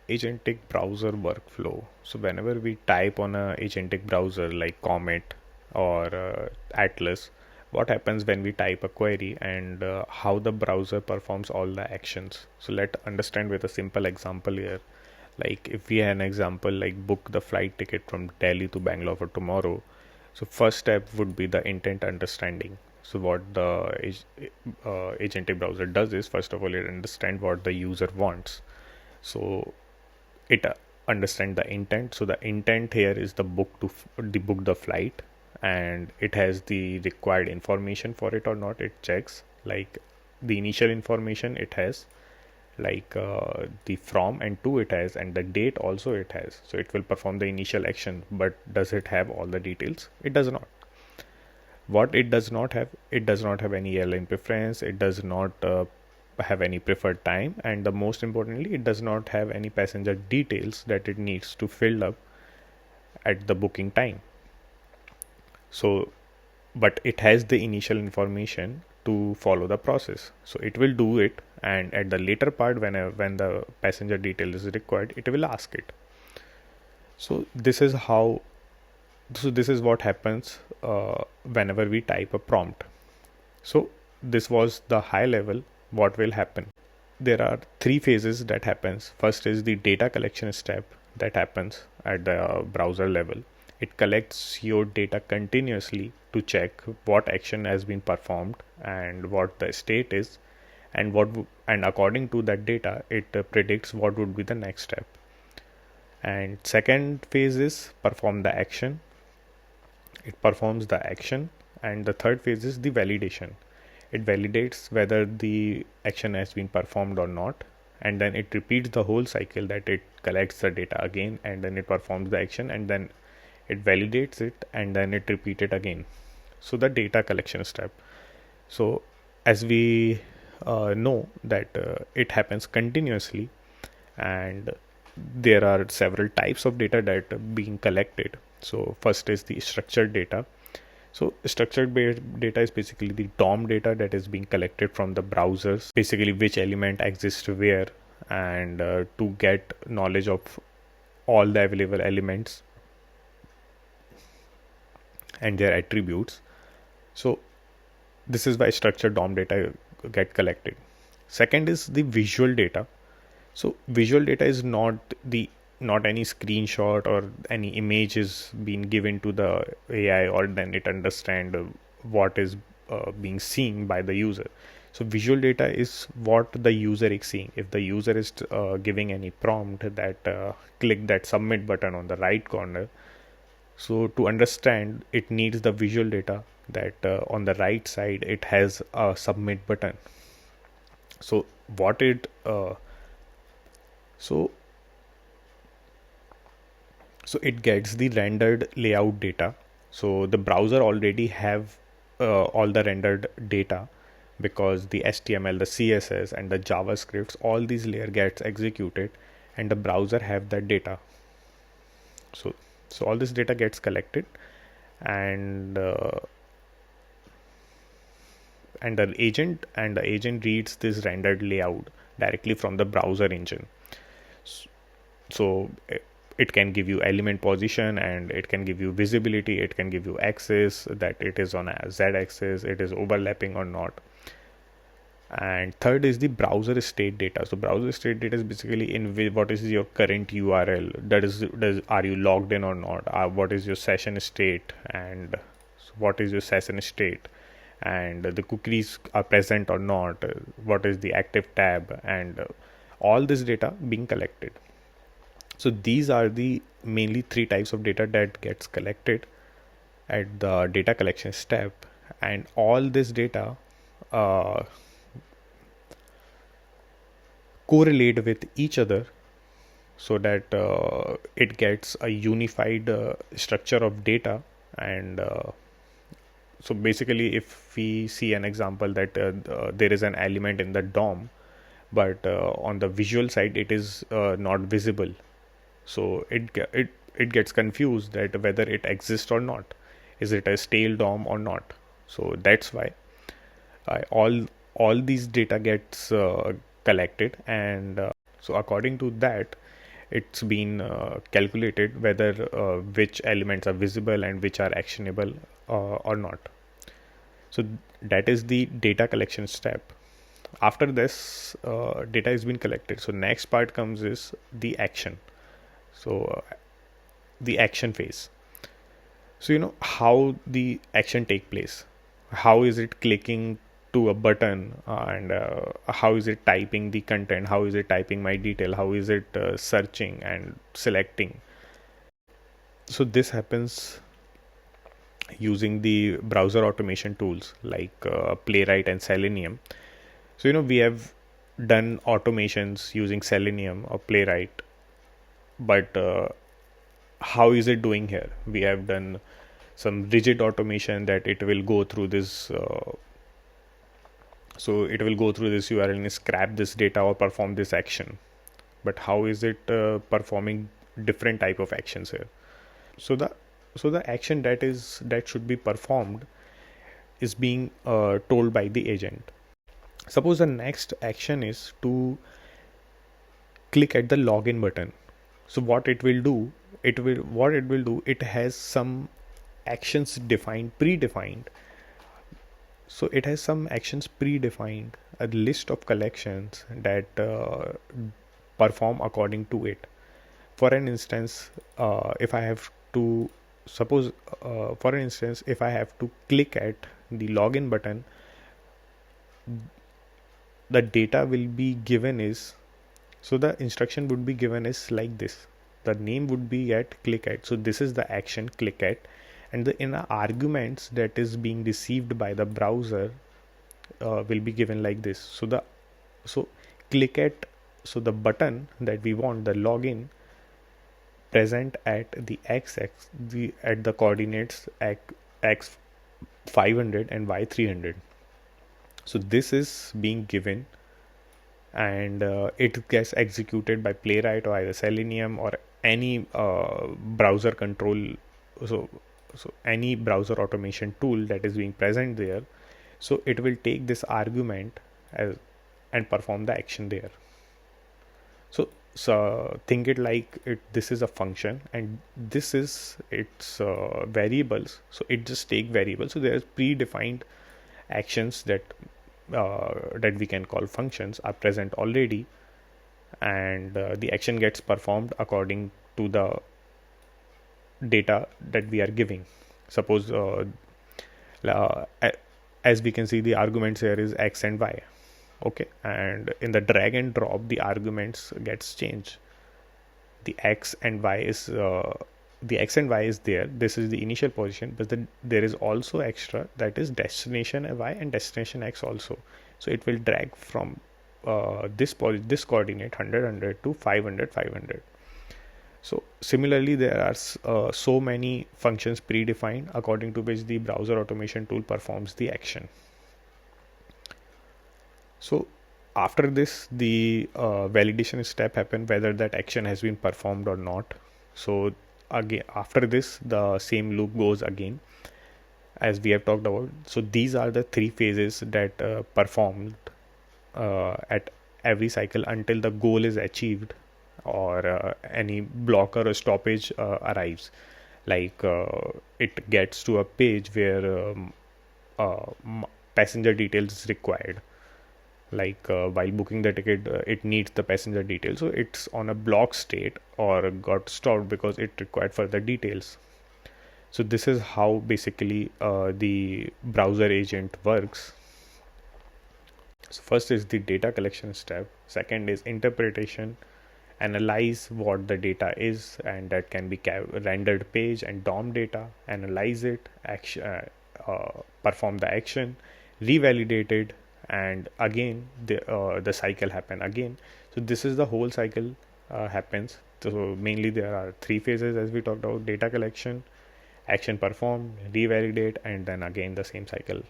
agentic browser workflow. So whenever we type on a agentic browser like Comet or Atlas, what happens when we type a query and how the browser performs all the actions. So let's understand with a simple example here. Like if we have an example like book the flight ticket from Delhi to Bangalore for tomorrow. So first step would be the intent understanding. So what the agentic browser does is, first of all, it understands what the user wants. So it understand the intent. So the intent here is the book the flight, and it has the required information for it or not. It checks like the initial information it has, like the from and to it has, and the date also it has. So it will perform the initial action, but does it have all the details? It does not. What it does not have, it does not have any airline preference, it does not have any preferred time, and the most importantly, it does not have any passenger details that it needs to fill up at the booking time. So but it has the initial information to follow the process, so it will do it, and at the later part when the passenger detail is required, it will ask it. So this is what happens whenever we type a prompt. So this was the high level what will happen. There are three phases that happens. First is the data collection step that happens at the browser level. It collects your data continuously to check what action has been performed and what the state is, and and according to that data it predicts what would be the next step. And second phase is perform the action. It performs the action. And the third phase is the validation. It validates whether the action has been performed or not, and then it repeats the whole cycle, that it collects the data again and then it performs the action, and then it validates it and then it repeats it again. So the data collection step. So as we know that it happens continuously, and there are several types of data that are being collected. So first is the structured data. So structured data is basically the DOM data that is being collected from the browsers, basically which element exists where, and to get knowledge of all the available elements and their attributes. So this is why structured DOM data get collected. Second is the visual data. So visual data is not any screenshot or any image is being given to the AI, or then it understand what is being seen by the user. So visual data is what the user is seeing. If the user is giving any prompt that click that submit button on the right corner, so to understand, it needs the visual data that on the right side it has a submit button. So what it so it gets the rendered layout data. So the browser already have all the rendered data, because the HTML, the CSS and the JavaScripts, all these layer gets executed and the browser have that data. So all this data gets collected, and the agent reads this rendered layout directly from the browser engine. So it can give you element position, and it can give you visibility, it can give you axis, that it is on a z axis, it is overlapping or not. And third is the browser state data. So browser state data is basically in what is your current URL, are you logged in or not, what is your session state, and what is your session state, and the cookies are present or not, what is the active tab, and all this data being collected. So these are the mainly three types of data that gets collected at the data collection step, and all this data correlate with each other, so that it gets a unified structure of data. And so basically, if we see an example that there is an element in the DOM, but on the visual side it is not visible, so it gets confused that whether it exists or not, is it a stale DOM or not. So that's why all these data gets collected, and so according to that, it's been calculated whether which elements are visible and which are actionable or not. So that is the data collection step. After this data has been collected, so next part comes is the action. So the action phase. So how the action take place. How is it clicking to a button, and how is it typing the content? How is it typing my detail? How is it searching and selecting? So this happens using the browser automation tools like Playwright and Selenium. So we have done automations using Selenium or Playwright, but how is it doing here? We have done some rigid automation that it will go through this. So it will go through this URL and scrap this data or perform this action. But how is it performing different type of actions here? So the action that should be performed is being told by the agent. Suppose the next action is to click at the login button. So what it will do, it has some actions predefined. So it has some actions predefined, a list of collections that perform according to it. For an instance, if I have to suppose, for instance, if I have to click at the login button, the data will be given is, so the instruction would be given is like this. The name would be at click at. So this is the action click at, and the inner arguments that is being received by the browser will be given like this. So click at, so the button that we want, the login, present at the x-axis, at the coordinates x 500 and y 300. So this is being given, and it gets executed by Playwright or either Selenium or any browser control. So any browser automation tool that is being present there. So it will take this argument and perform the action there. So think it like this is a function and this is its variables. So it just take variables. So there is predefined actions that we can call functions are present already, and the action gets performed according to the data that we are giving. Suppose as we can see, the arguments here is x and y. Okay, and in the drag and drop, the arguments gets changed. The x and y is there. This is the initial position, but there is also extra, that is destination y and destination x also. So it will drag from this coordinate 100 to 500. So similarly, there are so many functions predefined according to which the browser automation tool performs the action. So after this, the validation step happen whether that action has been performed or not. So again, after this, the same loop goes again as we have talked about. So these are the three phases that performed at every cycle until the goal is achieved or any blocker or stoppage arrives. Like it gets to a page where passenger details is required. Like while booking the ticket, it needs the passenger details, so it's on a block state or got stopped because it required further details. So this is how basically the browser agent works. So first is the data collection step, second is interpretation, analyze what the data is, and that can be rendered page and DOM data, analyze it, perform the action, revalidate it, and again the cycle happen again. So this is the whole cycle happens. So mainly there are three phases as we talked about: data collection, action performed, revalidate, and then again the same cycle